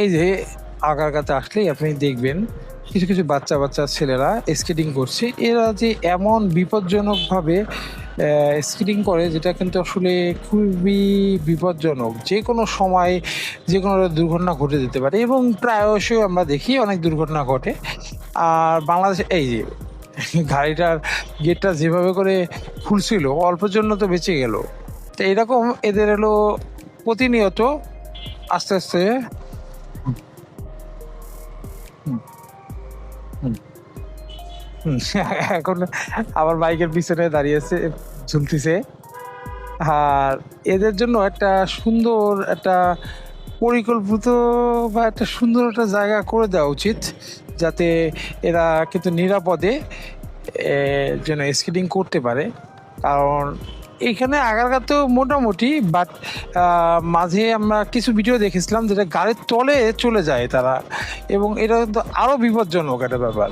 এই যে আগারগাঁতে আসলেই আপনি দেখবেন কিছু কিছু বাচ্চা বাচ্চা ছেলেরা স্কেটিং করছে। এরা যে এমন বিপজ্জনকভাবে স্কেটিং করে, যেটা কিন্তু আসলে খুবই বিপজ্জনক। যে কোনো সময় যে কোনো দুর্ঘটনা ঘটে যেতে পারে এবং প্রায়শই আমরা দেখি অনেক দুর্ঘটনা ঘটে। আর বাংলাদেশে এই যে গাড়িটার গেটটা যেভাবে করে খুলছিল, অল্পের জন্য তো বেঁচে গেল। তো এরকম এদের হলো প্রতিনিয়ত আস্তে আস্তে। হুম, হুম, হুম। এখন আবার বাইকের পিছনে দাঁড়িয়েছে, ঝুলতেছে। আর এদের জন্য একটা সুন্দর একটা পরিকল্পিত বা একটা সুন্দর একটা জায়গা করে দেওয়া উচিত, যাতে এরা কিন্তু নিরাপদে যেন স্কেটিং করতে পারে। কারণ এইখানে আগারগাঁতেও মোটামুটি, বাট মাঝে আমরা কিছু ভিডিও দেখেছিলাম যেটা গাড়ির তলে চলে যায় তারা, এবং এটা কিন্তু আরও বিপজ্জনক একটা ব্যাপার।